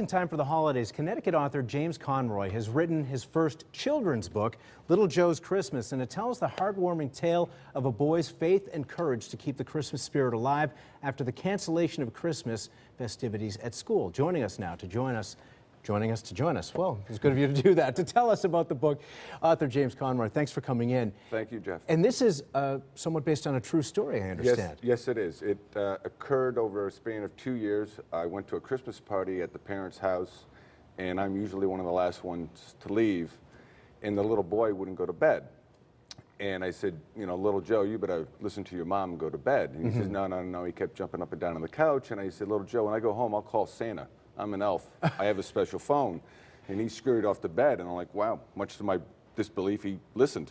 In time for the holidays, Connecticut author James Conroy has written his first children's book, Little Joe's Christmas, and it tells the heartwarming tale of a boy's faith and courage to keep the Christmas spirit alive after the cancellation of Christmas festivities at school. Joining us now to join us. Well, it's good of you to do that. To tell us about the book, author James Conroy, thanks for coming in. Thank you, Jeff. And this is somewhat based on a true story, I understand. Yes, it is. It occurred over a span of 2 years. I went to a Christmas party at the parents' house, and I'm usually one of the last ones to leave, and the little boy wouldn't go to bed. And I said, you know, little Joe, you better listen to your mom and go to bed. And he says, no. He kept jumping up and down on the couch, and I said, little Joe, when I go home, I'll call Santa. I'm an elf. I have a special phone. And he scurried off to bed, and I'm like, wow, much to my disbelief, he listened.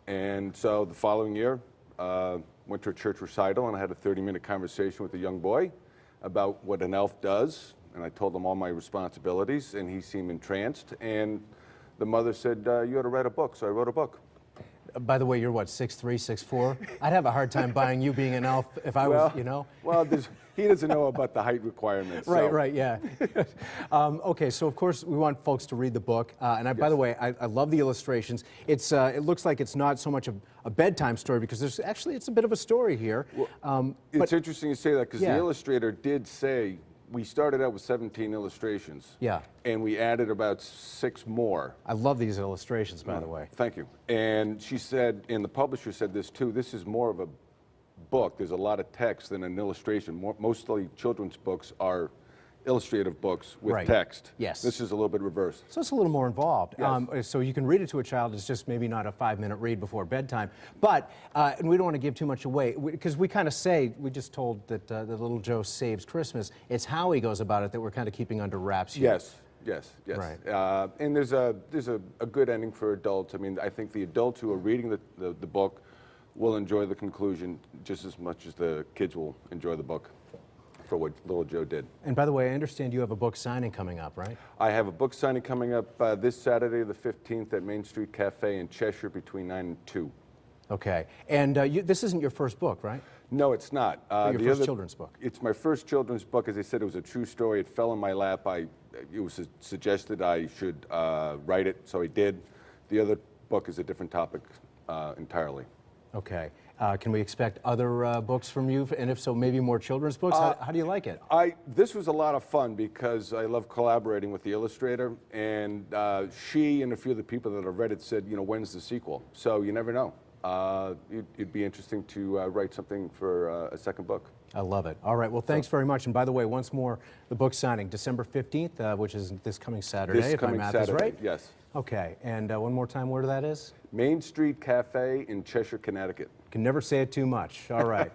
And so the following year, went to a church recital, and I had a 30-minute conversation with a young boy about what an elf does. And I told him all my responsibilities, and he seemed entranced. And the mother said, you ought to write a book. So I wrote a book. By the way, you're what, 6'3", 6'4"? I'd have a hard time buying you being an elf if I was, you know? Well, he doesn't know about the height requirements. Right, yeah. Okay, so of course we want folks to read the book. By the way, I love the illustrations. It looks like it's not so much a bedtime story because it's a bit of a story here. Well, it's interesting you say that because the illustrator did say, we started out with 17 illustrations. Yeah. And we added about 6 more. I love these illustrations, by the way. Thank you. And she said, and the publisher said this too, this is more of a book. There's a lot of text than an illustration. Mostly children's books are illustrative books with text. Yes. This is a little bit reversed. So it's a little more involved. Yes. So you can read it to a child. It's just maybe not a 5-minute read before bedtime. But, and we don't want to give too much away, because we kind of say, we just told that the little Joe saves Christmas. It's how he goes about it that we're kind of keeping under wraps here. Yes. Right. And there's a good ending for adults. I mean, I think the adults who are reading the book will enjoy the conclusion just as much as the kids will enjoy the book for what little Joe did. And by the way, I understand you have a book signing coming up, right? I have a book signing coming up this Saturday, the 15th, at Main Street Cafe in Cheshire between 9 and 2. Okay. And this isn't your first book, right? No, it's not. Your first children's book. It's my first children's book. As I said, it was a true story. It fell in my lap. It was suggested I should write it, so I did. The other book is a different topic entirely. Okay. Can we expect other books from you? And if so, maybe more children's books? How do you like it? This was a lot of fun because I love collaborating with the illustrator. And she and a few of the people that have read it said, you know, when's the sequel? So you never know. It'd be interesting to write something for a second book. I love it. All right. Well, thanks very much. And by the way, once more, the book signing, December 15th, which is this coming Saturday, if my math is right. Yes. Okay. And one more time, where that is? Main Street Cafe in Cheshire, Connecticut. Can never say it too much. All right.